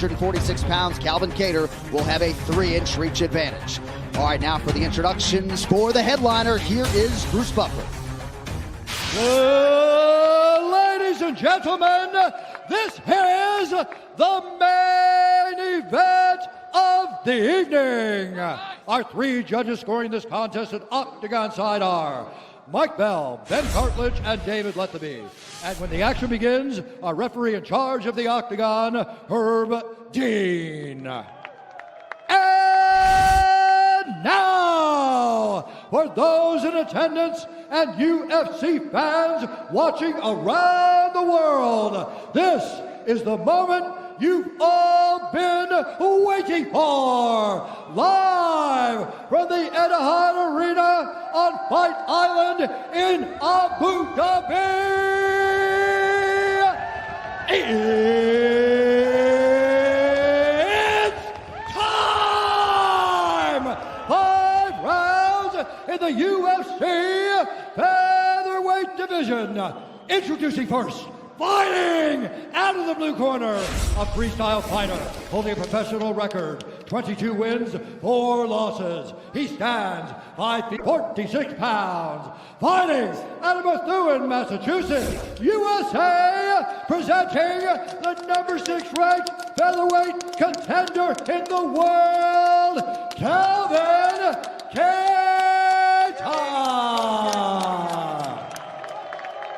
146 pounds, Calvin Kattar will have a 3-inch reach advantage. All right, now for the introductions for the headliner, here is Bruce Buffer. Ladies and gentlemen, this is the main event of the evening. Our 3 judges scoring this contest at Octagon side are Mike Bell, Ben Cartledge, and David Lethaby. And when the action begins, our referee in charge of the Octagon, Herb Dean. And now, for those in attendance and UFC fans watching around the world, this is the moment you've all been waiting for. Live from the Etihad Arena on Fight Island in Abu Dhabi. It's time! 5 rounds in the UFC featherweight division. Introducing first, fighting out of the blue corner, a freestyle fighter holding a professional record, 22 wins, 4 losses. He stands 5 feet 46 pounds. Fighting out of Methuen, Massachusetts, USA, presenting the number 6 ranked featherweight contender in the world, Calvin Kattar.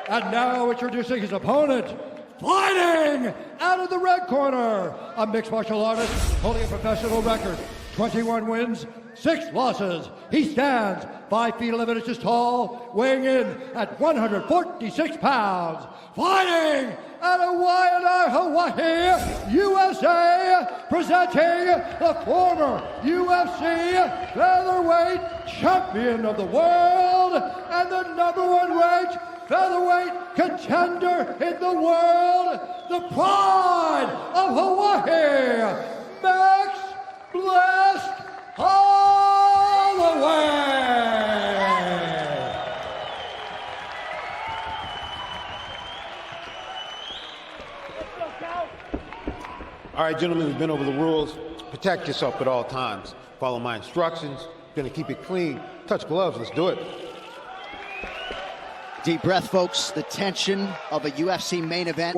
And now introducing his opponent, fighting out of the red corner, a mixed martial artist holding a professional record, 21 wins, 6 losses. He stands 5 feet 11 inches tall, weighing in at 146 pounds. Fighting out of Waianae, Hawaii, USA, presenting the former UFC featherweight champion of the world and the number 1 ranked featherweight contender in the world, the pride of Hawaii, Max Blessed Holloway. All right, gentlemen, we've been over the rules. Protect yourself at all times. Follow my instructions. Gonna keep it clean. Touch gloves, let's do it. Deep breath, folks. The tension of a UFC main event.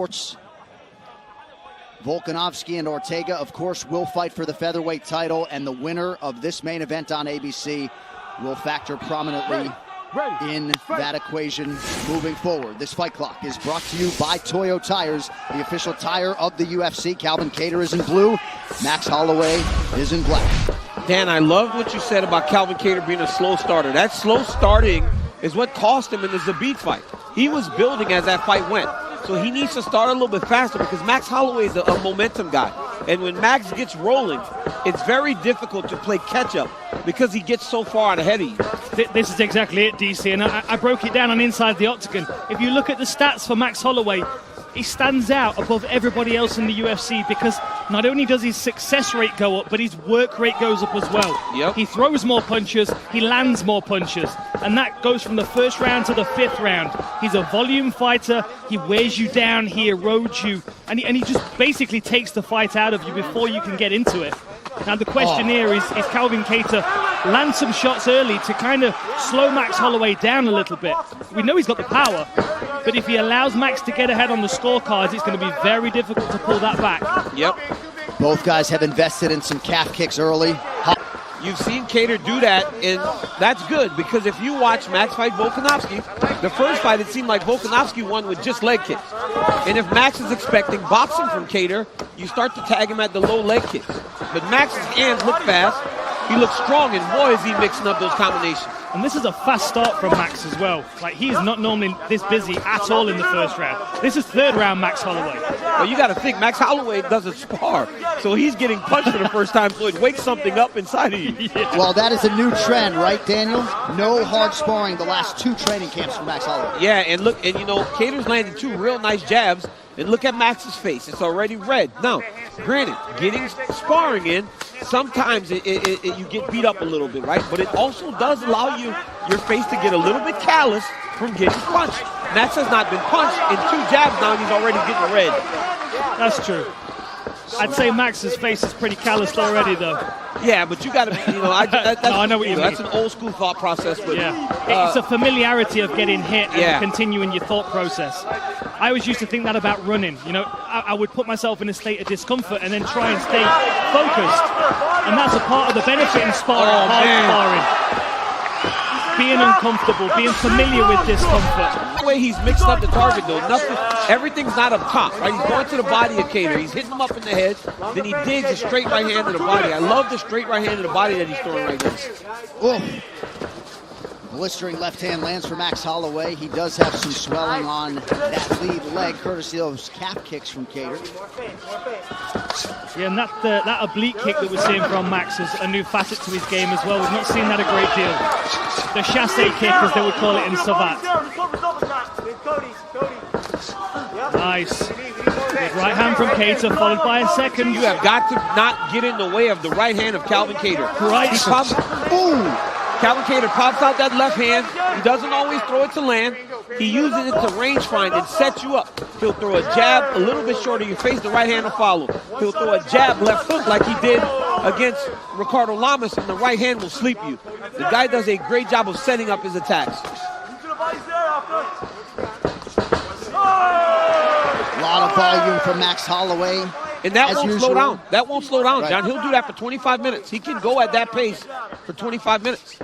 Volkanovski and Ortega, of course, will fight for the featherweight title, and the winner of this main event on ABC will factor prominently in that equation moving forward. This fight clock is brought to you by Toyo Tires, the official tire of the UFC. Calvin Kattar is in blue. Max Holloway is in black. Dan, I love what you said about Calvin Kattar being a slow starter. That slow starting is what cost him in the Zabit fight. He was building as that fight went. So he needs to start a little bit faster because Max Holloway is a momentum guy. And when Max gets rolling, it's very difficult to play catch-up because he gets so far out ahead of you. This is exactly it, DC, and I broke it down on Inside the Octagon. If you look at the stats for Max Holloway, he stands out above everybody else in the UFC because not only does his success rate go up, but his work rate goes up as well. Yep. He throws more punches, he lands more punches, and that goes from the first round to the 5th round. He's a volume fighter, he wears you down, he erodes you, and he just basically takes the fight out of you before you can get into it. Now the question here is Calvin Kattar land some shots early to kind of slow Max Holloway down a little bit? We know he's got the power, but if he allows Max to get ahead on the scorecards, it's going to be very difficult to pull that back. Yep. Both guys have invested in some calf kicks early. You've seen Kattar do that, and that's good because if you watch Max fight Volkanovski, the first fight it seemed like Volkanovski won with just leg kicks. And if Max is expecting boxing from Kattar, you start to tag him at the low leg kicks. But Max's hands look fast, he looks strong, and boy is he mixing up those combinations. And this is a fast start from Max as well. Like, he is not normally this busy at all in the first round. This is 3rd round Max Holloway. Well, you got to think, Max Holloway doesn't spar, so he's getting punched for the first time, so it wakes something up inside of you. Yeah. Well, that is a new trend, right, Daniel? No hard sparring the last 2 training camps for Max Holloway. Yeah, and look, and you know, Kattar's landed 2 real nice jabs, and look at Max's face. It's already red. Now, granted, getting sparring in, sometimes you get beat up a little bit, right? But it also does allow your face to get a little bit callous from getting punched. Max has not been punched in 2 jabs now, and he's already getting red. That's true. I'd say Max's face is pretty calloused already, though. Yeah, but you got to, that's, no, I know what you mean. That's an old school thought process. But, yeah, it's a familiarity of getting hit and continuing your thought process. I always used to think that about running. I would put myself in a state of discomfort and then try and stay focused. And that's a part of the benefit in sparring, sparring. Being uncomfortable, being familiar with discomfort. The way he's mixed up the target, though, everything's not up top, right? He's going to the body of Kattar. He's hitting him up in the head. Then he digs a straight right hand to the body. I love the straight right hand to the body that he's throwing right now. Oh. Blistering left hand lands for Max Holloway. He does have some swelling on that lead leg, courtesy of those calf kicks from Kattar. Yeah, and that oblique kick that we're seeing from Max is a new facet to his game as well. We've not seen that a great deal. The chasse kick, as they would call it in Savate. Nice. Good right hand from Kattar, followed by a second. You have got to not get in the way of the right hand of Calvin Kattar. Right. Calvin Kattar pops out that left hand. He doesn't always throw it to land. He uses it to range find and set you up. He'll throw a jab a little bit short of your face. The right hand will follow. He'll throw a jab left hook like he did against Ricardo Lamas, and the right hand will sleep you. The guy does a great job of setting up his attacks. A lot of volume from Max Holloway. And that won't slow down. That won't slow down, right. John. He'll do that for 25 minutes. He can go at that pace for 25 minutes.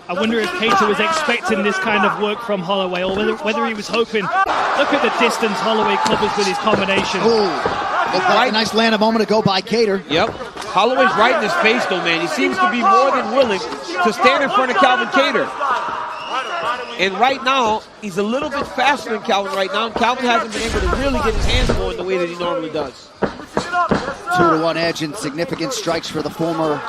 I wonder if Kattar was expecting this kind of work from Holloway, or whether he was hoping. Look at the distance Holloway covers with his combination. Looked like a nice land a moment ago by Kattar. Yep. Holloway's right in his face, though, man. He seems to be more than willing to stand in front of Calvin Kattar. And right now, he's a little bit faster than Calvin right now, and Calvin hasn't been able to really get his hands going the way that he normally does. 2-to-1 edge and significant strikes for the former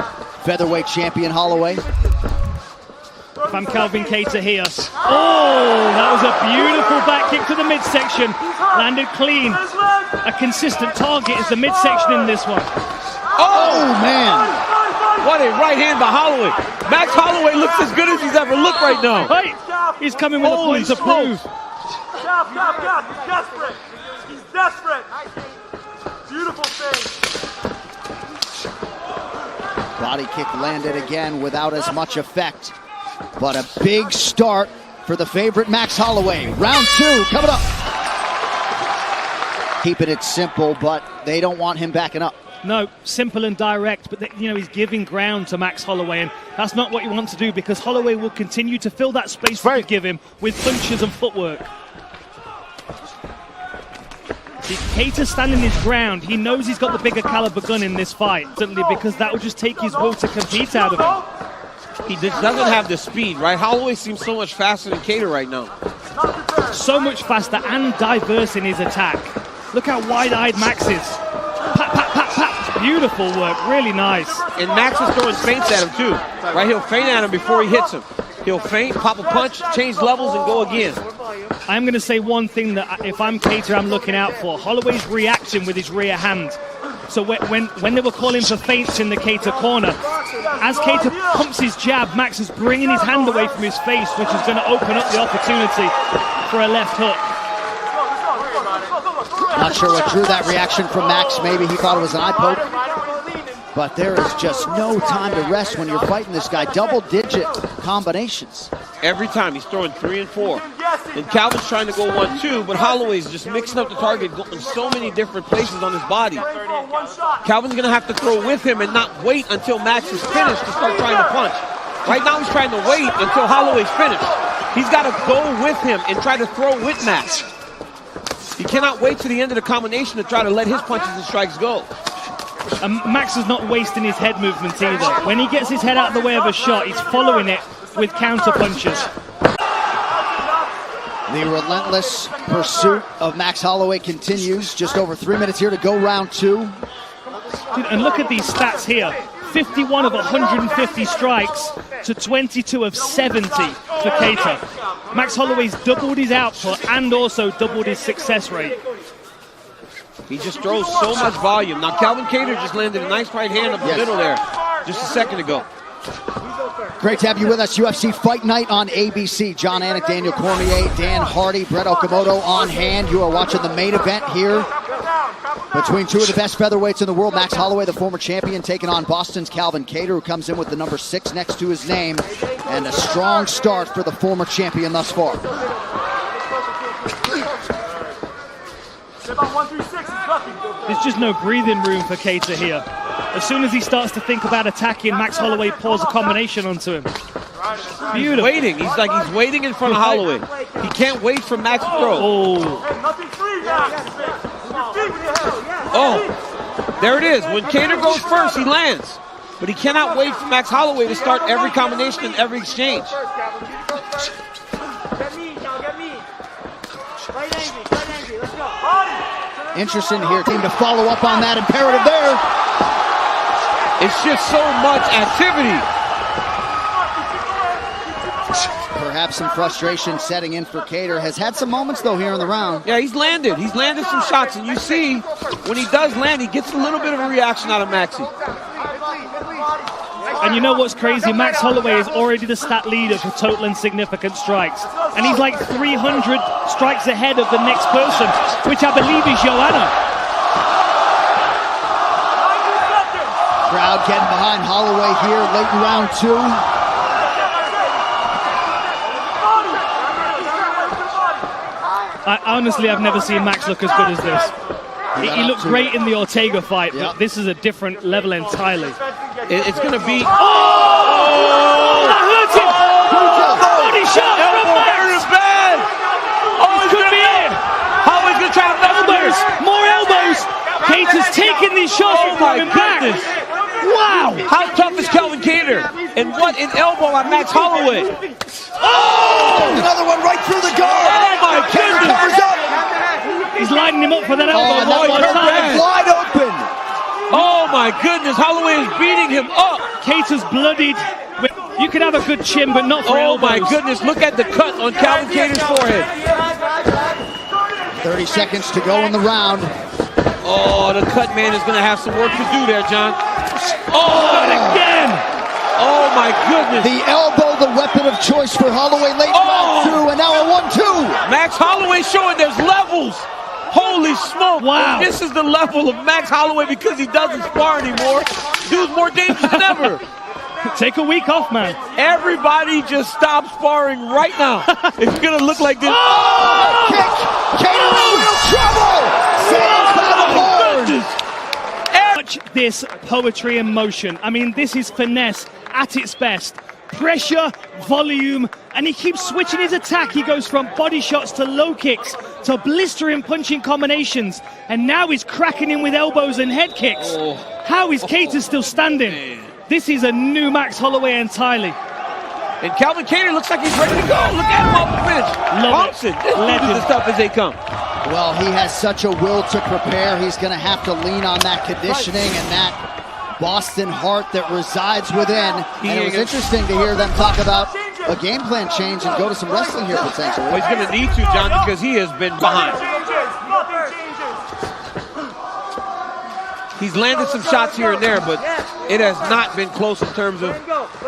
featherweight champion Holloway. If I'm Calvin Kattar here. Oh, that was a beautiful back kick to the midsection. Landed clean. A consistent target is the midsection in this one. Oh, man. What a right hand by Holloway. Max Holloway looks as good as he's ever looked right now. Right. He's coming with a point to prove. He's desperate. He's desperate. Beautiful thing. Body kick landed again without as much effect. But a big start for the favorite Max Holloway. Round 2 coming up. Keeping it simple, but they don't want him backing up. No, simple and direct, but he's giving ground to Max Holloway, and that's not what you want to do, because Holloway will continue to fill that space that you give him with punches and footwork. Kattar standing his ground. He knows he's got the bigger caliber gun in this fight, certainly, because that will just take his will to compete out of him. He just doesn't have the speed, right? Holloway seems so much faster than Kattar right now. So much faster and diverse in his attack. Look how wide-eyed Max is. Pat, pat, pat, pat. Beautiful work, really nice. And Max is throwing feints at him too, right? He'll feint at him before he hits him. He'll feint, pop a punch, change levels, and go again. I'm going to say one thing that if I'm Kattar, I'm looking out for. Holloway's reaction with his rear hand. So when they were calling for feints in the Kattar corner, as Kattar pumps his jab, Max is bringing his hand away from his face, which is going to open up the opportunity for a left hook. Not sure what drew that reaction from Max. Maybe he thought it was an eye poke. But there is just no time to rest when you're fighting this guy. Double-digit combinations. Every time he's throwing 3 and 4. And Calvin's trying to go 1-2, but Holloway's just mixing up the target, going so many different places on his body. Calvin's going to have to throw with him and not wait until Max is finished to start trying to punch. Right now he's trying to wait until Holloway's finished. He's got to go with him and try to throw with Max. He cannot wait to the end of the combination to try to let his punches and strikes go. And Max is not wasting his head movement either. When he gets his head out of the way of a shot, he's following it with counter punches. The relentless pursuit of Max Holloway continues. Just over 3 minutes here to go, round 2. Dude, and look at these stats here. 51 of 150 strikes to 22 of 70 for Kattar. Max Holloway's doubled his output and also doubled his success rate. He just throws so much volume. Now Calvin Kattar just landed a nice right hand up the middle there just a second ago. Great to have you with us. UFC Fight Night on ABC. John Anik, Daniel Cormier, Dan Hardy, Brett Okamoto on hand. You are watching the main event here between two of the best featherweights in the world. Max Holloway, the former champion, taking on Boston's Calvin Kattar, who comes in with the number 6 next to his name. And a strong start for the former champion thus far. There's just no breathing room for Kattar here. As soon as he starts to think about attacking, Max Holloway pours a combination onto him. Beautiful. He's waiting. He's waiting in front of Holloway. He can't wait for Max to throw. Oh, there it is. When Kattar goes first, he lands. But he cannot wait for Max Holloway to start every combination and every exchange. Interesting here, team, to follow up on that imperative there. It's just so much activity. Perhaps some frustration setting in for Kattar. Has had some moments, though, here in the round. Yeah, he's landed. He's landed some shots, and you see when he does land, he gets a little bit of a reaction out of Maxie. and you know what's crazy? Max Holloway is already the stat leader for total and significant strikes. And he's like 300 strikes ahead of the next person, which I believe is Joanna. Crowd getting behind Holloway here late in round 2. Honestly, I've never seen Max look as good as this. He looked great in the Ortega fight, but this is a different level entirely. It's going to be... Oh! That hurt him! Body shot from Max! Bad! Oh, it could be it! Holloway's going to try to elbows! More elbows! Kattar's taking these shots from Calvin back! Wow! How tough is Calvin Kattar? And what an elbow on Max Holloway! Oh! Another one right through the guard! Oh my goodness! Covers up! He's lining him up for that elbow one more time. Wide open! Oh my goodness, Holloway is beating him up! Kattar's bloodied. You can have a good chin, but not for elbows. Oh my goodness, look at the cut on Calvin Kattar's forehead. 30 seconds to go in the round. Oh, the cut man is going to have some work to do there, John. Oh, and again! Oh my goodness. The elbow, the weapon of choice for Holloway late round 2, and now a 1-2. Max Holloway showing there's levels. Holy smoke. Wow. And this is the level of Max Holloway because he doesn't spar anymore. Dude's more dangerous than ever. Take a week off, man. Everybody just stop sparring right now. It's going to look like this. Oh! Kick! Kattar in real trouble! Saves by the horn! Watch this poetry in motion. I mean, this is finesse at its best. Pressure, volume, and he keeps switching his attack. He goes from body shots to low kicks to blistering punching combinations, and now he's cracking in with elbows and head kicks. How is Kattar still standing? Man. This is a new Max Holloway entirely. And Calvin Kattar looks like he's ready to go. Look at him off the bench. Thompson, this is the stuff as they come. Well, he has such a will to prepare. He's going to have to lean on that conditioning and that Boston heart that resides within. And it was interesting to hear them talk about a game plan change and go to some wrestling here potentially. Well, he's going to need to, John, because he has been behind. He's landed some shots here and there, but it has not been close in terms of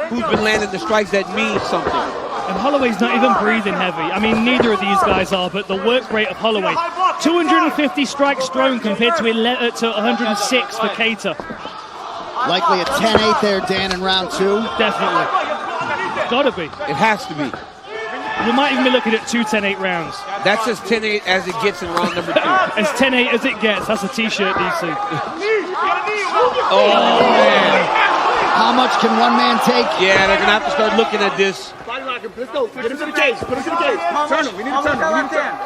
who's been landing the strikes that mean something. And Holloway's not even breathing heavy. I mean, neither of these guys are, but the work rate of Holloway, 250 strikes thrown compared to 106 for Kattar. Likely a 10-8 there, Dan, in round 2. Definitely. Gotta be. It has to be. We might even be looking at 2 10-8 rounds. That's as 10-8 as it gets in round number 2. As 10-8 as it gets. That's a t-shirt, DC. Oh, man. How much can one man take? Yeah, they're going to have to start looking at this. Let's go. Get him to the cage. Put him to the cage. Turn him. We need to turn him. We need to turn him.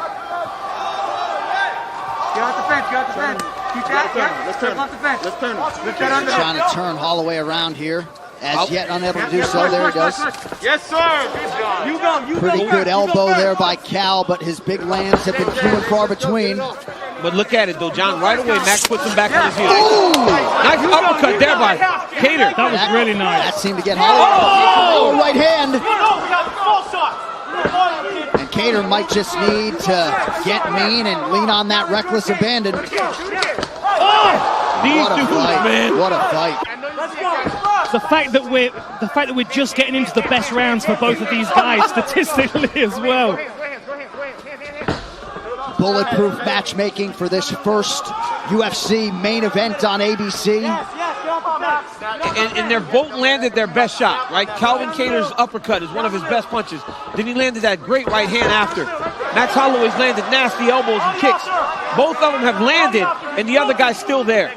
Get out the fence. Get out the fence. Keep that. Let's turn him. Off the fence. Let's turn him. Let's get under. Trying to turn Holloway around here. As yet unable to do so. There he goes. Yes, sir. Good job. You go. Pretty good elbow there by Cal, but his big lands have been few and far between. But look at it, though, John. Right away, Max puts him back on his heels. Nice uppercut there by Kattar. That was really nice. That seemed to get Holloway. Right hand. And Kattar might just need to get mean and lean on that reckless abandon. These dudes, man. What a fight. Let's go. the fact that we're just getting into the best rounds for both of these guys statistically as well. Bulletproof matchmaking for this first UFC main event on ABC. And they're both landed their best shot, right? Calvin Kattar's uppercut is one of his best punches. Then he landed that great right hand after. Max Holloway's landed nasty elbows and kicks. Both of them have landed, and the other guy's still there.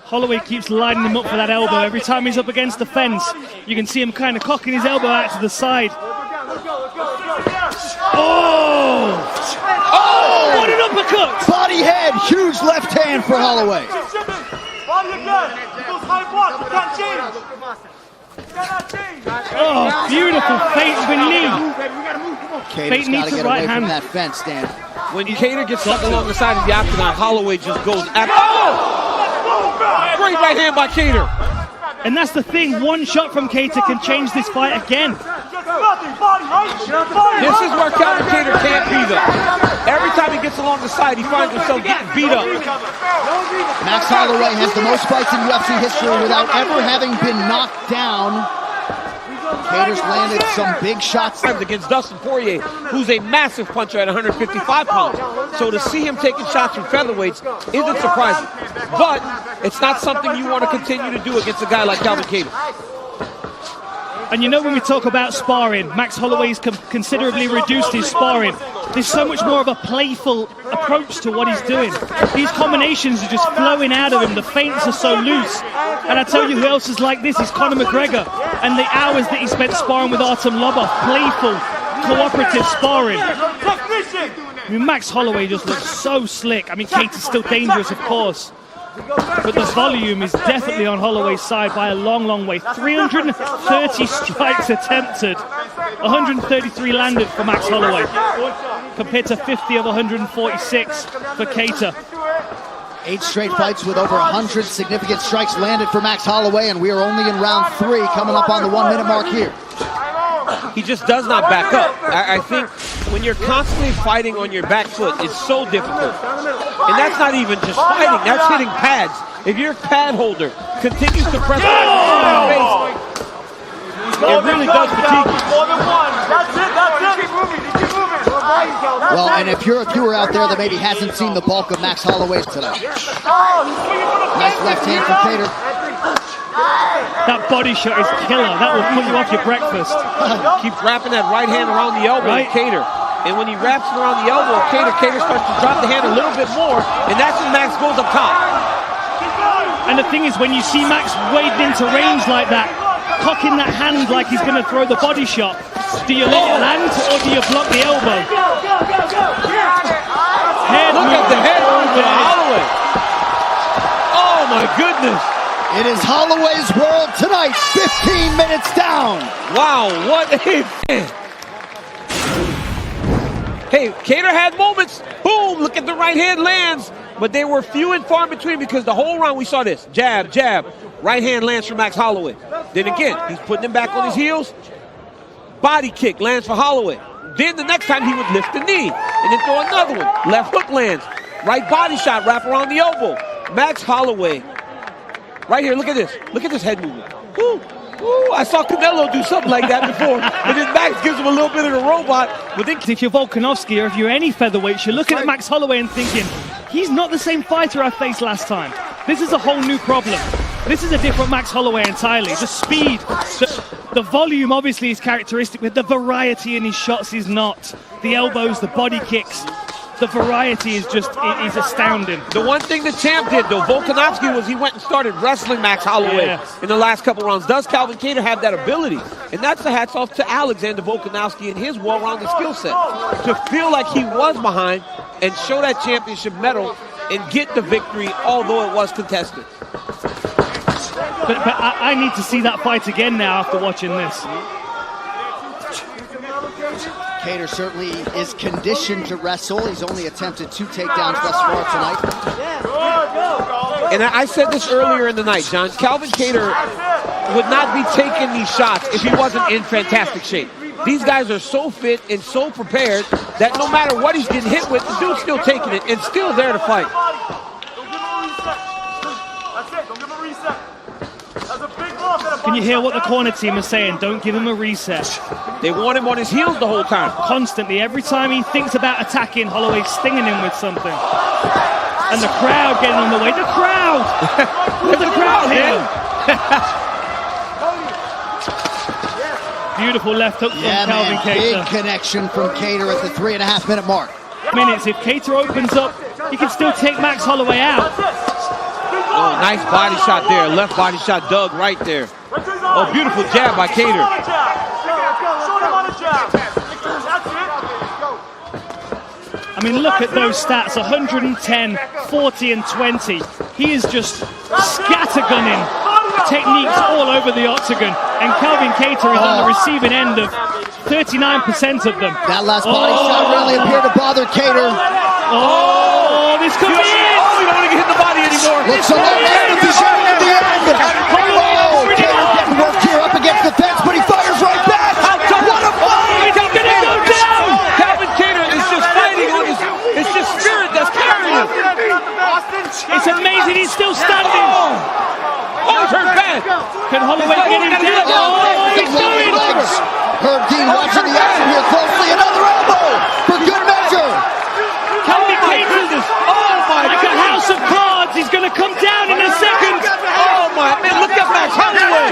Holloway keeps lining him up for that elbow. Every time he's up against the fence, you can see him kind of cocking his elbow out to the side. Oh! Oh! What an uppercut! Body head, huge left hand for Holloway. Oh, beautiful fake knee. Kattar's got to get away from that fence, Dan. When Kattar gets stuck along the side of the octagon, Holloway just goes at. Oh! Great right hand by Kattar. And that's the thing, one shot from Kattar can change this fight again. This is where Calvin Kattar can't be though. Every time he gets along the side, he finds himself getting beat up. Max Holloway has the most fights in UFC history without ever having been knocked down. Kattar's landed some big shots Against Dustin Poirier, who's a massive puncher at 155 pounds. So to see him taking shots from featherweights isn't surprising. But it's not something you want to continue to do against a guy like Calvin Kattar. And you know, when we talk about sparring, Max Holloway's considerably reduced his sparring. There's so much more of a playful approach to what he's doing. These combinations are just flowing out of him. The feints are so loose. And I tell you who else is like this is Conor McGregor. And the hours that he spent sparring with Artem Lobov, playful, cooperative sparring. I mean, Max Holloway just looks so slick. I mean, Kattar's still dangerous, of course. But the volume is definitely on Holloway's side by a long, long way. 330 strikes attempted, 133 landed for Max Holloway, compared to 50 of 146 for Kattar. 8 straight fights with over 100 significant strikes landed for Max Holloway, and we are only in round 3, coming up on the 1-minute mark here. He just does not back up. I think when you're constantly fighting on your back foot, it's so difficult. And that's not even just fighting, that's hitting pads. If your pad holder continues to press on your face, it really does fatigue you. Well, and if you're a viewer out there that maybe hasn't seen the bulk of Max Holloway tonight. Nice left hand from Kattar. That body shot is killer. That will put you off your breakfast. Keeps wrapping that right hand around the elbow of Kattar. And when he wraps it around the elbow of Kattar starts to drop the hand a little bit more, and that's when Max goes up top. And the thing is, when you see Max wading into range like that, cocking that hand like he's going to throw the body shot, do you let it land or do you block the elbow? Look at the head movement of Holloway. Oh my goodness. It is Holloway's world tonight, 15 minutes down. Wow, what a... Hey, Kattar had moments. Boom, look at the right hand lands. But they were few and far in between because the whole round we saw this. Jab, jab. Right hand lands for Max Holloway. Then again, he's putting him back on his heels. Body kick lands for Holloway. Then the next time he would lift the knee and then throw another one. Left hook lands. Right body shot, wrap around the elbow. Max Holloway. Right here, look at this. Look at this head movement. Woo. Ooh, I saw Canelo do something like that before. And then Max gives him a little bit of the robot. But then if you're Volkanovski or if you're any featherweight, you're looking at Max Holloway and thinking, he's not the same fighter I faced last time. This is a whole new problem. This is a different Max Holloway entirely. The speed, the volume obviously is characteristic, but the variety in his shots is not. The elbows, the body kicks. The variety is just is astounding. The one thing the champ did, though, Volkanovski, was he went and started wrestling Max Holloway in the last couple rounds. Does Calvin Kattar have that ability? And that's the hats off to Alexander Volkanovski and his well-rounded skill set. To feel like he was behind and show that championship medal and get the victory, although it was contested. But I need to see that fight again now after watching this. Kattar certainly is conditioned to wrestle. He's only attempted 2 takedowns thus far tonight. And I said this earlier in the night, John. Calvin Kattar would not be taking these shots if he wasn't in fantastic shape. These guys are so fit and so prepared that no matter what he's getting hit with, the dude's still taking it and still there to fight. Can you hear what the corner team is saying? Don't give him a reset. They want him on his heels the whole time. Constantly. Every time he thinks about attacking, Holloway's stinging him with something. And the crowd getting on the way. The crowd! Look at the crowd here! Beautiful left hook from Calvin Kattar. Big connection from Kattar at the 3.5-minute mark. Minutes. If Kattar opens up, he can still take Max Holloway out. Oh, nice body shot there. Left body shot dug right there. Oh, beautiful jab by Kattar. I mean, look at those stats. 110, 40, and 20. He is just scattergunning techniques all over the octagon. And Calvin Kattar is on the receiving end of 39% of them. That last body shot really appeared to bother Kattar. Oh, this could be it! Oh, we don't want to get hit the body anymore. Looks a lot like the shot at the end. Kattar getting worked here up against the fence, but he fires right back. What a fight! He's gonna go down! Calvin Kattar is just fighting on his, it's just spirit that's carrying him. It's amazing he's still standing. Oh, he's hurt bad. Can Holloway get him down? Oh, he's going! Herb Dean watching the action here closely. Another elbow for good measure. Calvin Kattar, like a house of cards, he's going to come down in a second. Oh my man, look at Max Holloway.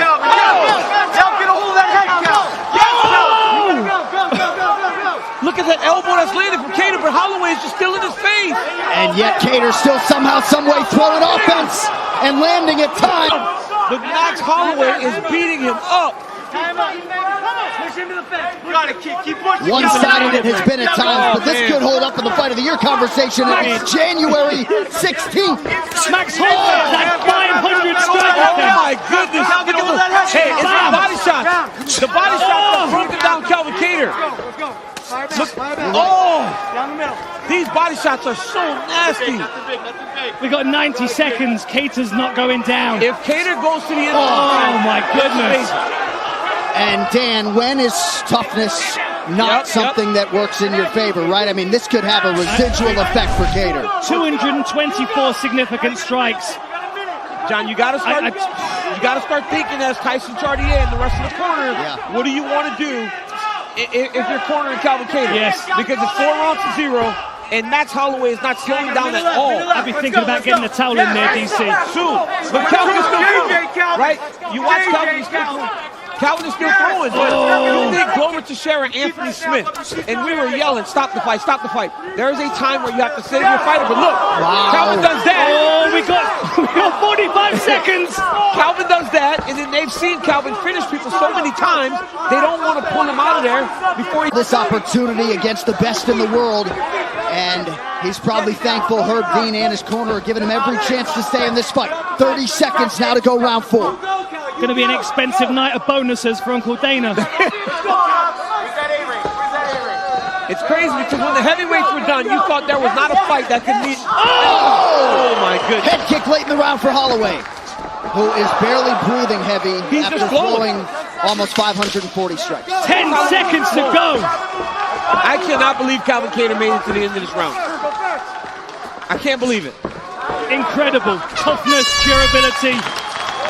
Look at that elbow that's landed from Kattar, but Holloway is just still in his face. And yet Kattar still somehow, someway throwing offense and landing at time. But Max Holloway is beating him up. One-sided it has been at times, but this could hold up in the Fight of the Year conversation. It's January 16th. Max Holloway is at 500 strikes. Oh my goodness. Look at the, hey, it's the body shot. The body shot that broken down Calvin Kattar. Look, these body shots are so nasty. We got 90 seconds. Kattar's not going down. If Kattar goes to the end, oh my goodness. And Dan, when is toughness not something that works in your favor, right? I mean, this could have a residual effect for Kattar. 224 significant strikes. John, you gotta start thinking as Tyson Chartier and the rest of the corner. What do you want to do if you're cornering Calvin Kattar? Yes. Because it's 4 rounds to 0, and Max Holloway is not slowing down at all. I'd be thinking about getting the towel in there, DC. Soon. But Calvin is still throwing, right? You watch Calvin, he's still throwing. Calvin is still throwing, but you think Glover Teixeira, Anthony Smith, and we were yelling, stop the fight, stop the fight. There is a time where you have to save your fighter, but look, Calvin does that. Oh, we got 45 seconds. Calvin does that, and then they've seen Calvin finish people so many times, they don't want to pull him out of there before he... This opportunity against the best in the world, and he's probably thankful Herb Dean and his corner are giving him every chance to stay in this fight. 30 seconds now to go round 4. Going to be an expensive night of bonuses for Uncle Dana. It's crazy because when the heavyweights were done, you thought there was not a fight that could meet. Oh my goodness. Head kick late in the round for Holloway, who is barely breathing heavy after throwing almost 540 strikes. 10 seconds to go. I cannot believe Calvin Kattar made it to the end of this round. I can't believe it. Incredible. Toughness, durability.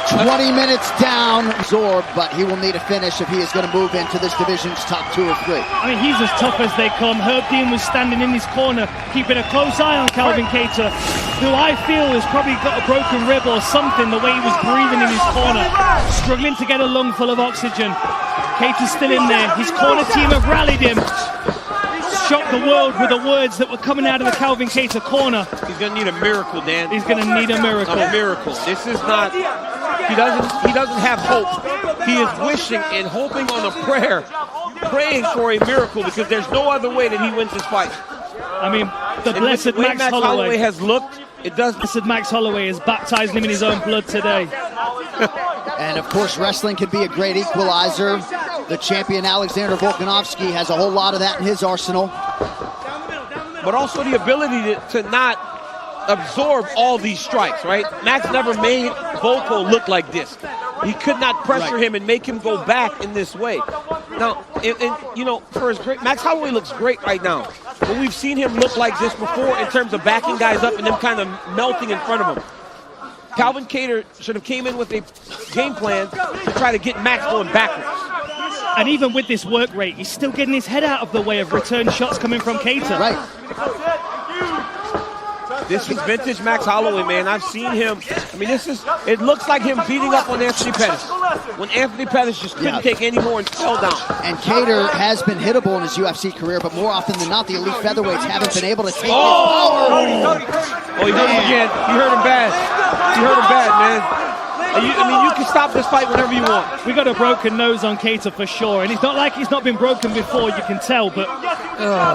20 minutes down, absorbed, but he will need a finish if he is going to move into this division's top 2 or 3. I mean, he's as tough as they come. Herb Dean was standing in his corner, keeping a close eye on Calvin Kattar, who I feel has probably got a broken rib or something, the way he was breathing in his corner, struggling to get a lung full of oxygen. Kattar's still in there. His corner team have rallied him. Shocked the world with the words that were coming out of the Calvin Kattar corner. He's going to need a miracle, Dan. He's going to need a miracle. A miracle. This is not... He doesn't have hope. He is wishing and hoping on a prayer, praying for a miracle because there's no other way that he wins this fight. I mean, the blessed Max Holloway has looked. It does. Blessed Max Holloway has baptized him in his own blood today. And of course, wrestling can be a great equalizer. The champion Alexander Volkanovski has a whole lot of that in his arsenal. But also the ability to not absorb all these strikes, right? Max never made Volko look like this. He could not pressure him and make him go back in this way. Now, you know, for his great, Max Holloway looks great right now. But we've seen him look like this before in terms of backing guys up and them kind of melting in front of him. Calvin Kattar should have came in with a game plan to try to get Max going backwards. And even with this work rate, he's still getting his head out of the way of return shots coming from Kattar. Right. This is vintage Max Holloway, man. I've seen him. I mean, it looks like him beating up on Anthony Pettis. When Anthony Pettis just couldn't take any more and fell down. And Kattar has been hittable in his UFC career, but more often than not, the elite featherweights haven't been able to take his power. Oh, he hurt him again. He hurt him bad. He hurt him bad, man. I mean, you can stop this fight whenever you want. We got a broken nose on Kattar for sure, and it's not like he's not been broken before, you can tell, but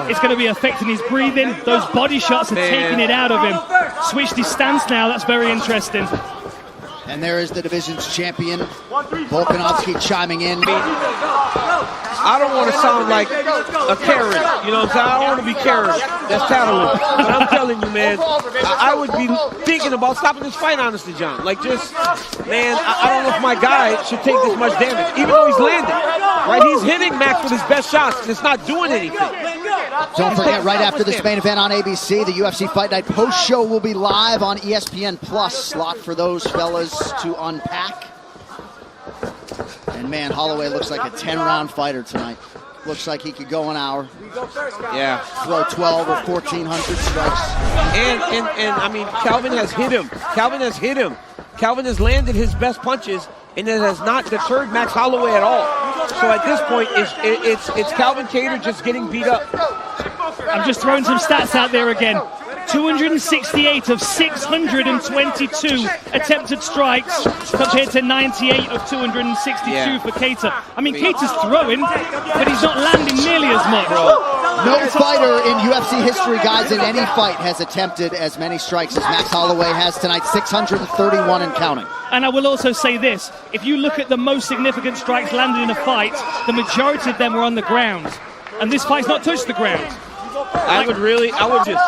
it's going to be affecting his breathing. Those body shots are taking it out of him. Switched his stance now, that's very interesting. And there is the division's champion, Volkanovski, chiming in. I don't want to sound like a Karen, you know what I'm saying? I don't want to be Karen. That's tattling. But I'm telling you, man, I would be thinking about stopping this fight, honestly, John. Like, just, man, I don't know if my guy should take this much damage, even though he's landing. Right? He's hitting Max with his best shots, and it's not doing anything. Don't forget, right after this main event on ABC, the UFC Fight Night post-show will be live on ESPN Plus. Lot for those fellas to unpack. And man, Holloway looks like a 10-round fighter tonight. Looks like he could go an hour. Yeah. Throw 12 or 1,400 strikes. And I mean, Calvin has hit him. Calvin has hit him. Calvin has landed his best punches, and it has not deterred Max Holloway at all. So at this point, it's Calvin Kattar just getting beat up. I'm just throwing some stats out there again. 268 of 622 attempted strikes compared to 98 of 262 for Kattar. I mean, Kattar's throwing, but he's not landing nearly as much. No fighter in UFC history, guys, in any fight has attempted as many strikes as Max Holloway has tonight, 631 and counting. And I will also say this, if you look at the most significant strikes landed in a fight, the majority of them were on the ground. And this fight's not touched the ground. I would just...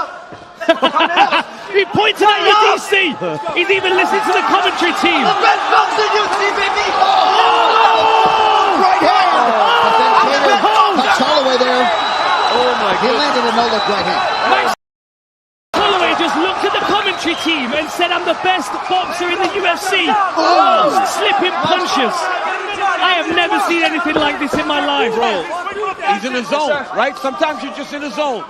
He pointed at your DC. He's even listening to the commentary team. The best box in UFC, baby! Right hand! But then Kattar touched Holloway there. Oh my God. He landed a no-look right hand. Max Holloway just looked at the commentary team and said, I'm the best boxer in the UFC. Oh, slipping punches. I have never seen anything like this in my life. Bro, he's in a zone, right? Sometimes you're just in a zone.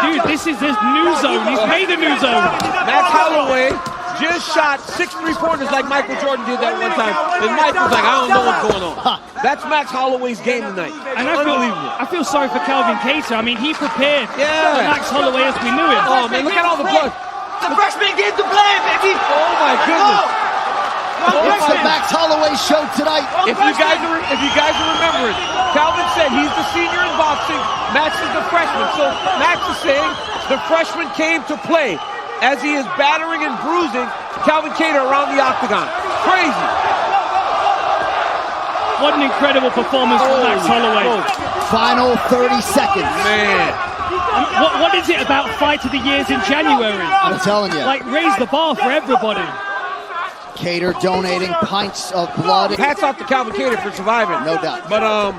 Dude, this is his new zone. He's made a new zone. Max Holloway just shot 6 3-pointers like Michael Jordan did that one time. And Mike was like, I don't know what's going on. That's Max Holloway's game tonight. And I feel sorry for Calvin Kattar. I mean, he prepared for Max Holloway as we knew him. Oh, man, look at all the blood. The freshman game to play, baby! Oh, my goodness. It's the Max Holloway show tonight. If you guys are remembering, Calvin said he's the senior in boxing, Max is the freshman. So Max is saying the freshman came to play as he is battering and bruising Calvin Kattar around the octagon. Crazy. What an incredible performance from Max Holloway. Final 30 seconds. Man. What is it about Fight of the Years in January? I'm telling you. Like, raise the bar for everybody. Kattar donating pints of blood. Hats off to Calvin Kattar for surviving. No doubt. But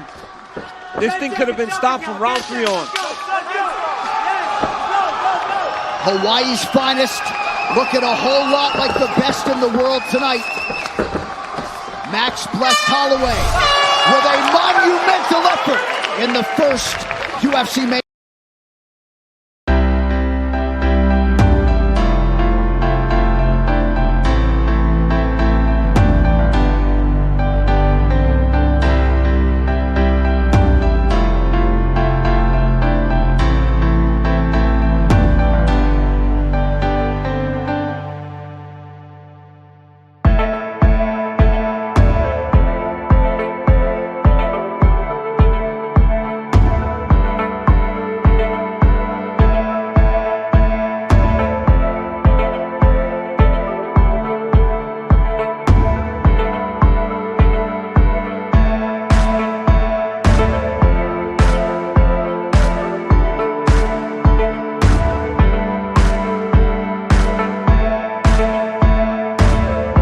this thing could have been stopped from round 3 on. Hawaii's finest, looking a whole lot like the best in the world tonight. Max blessed Holloway with a monumental effort in the first UFC main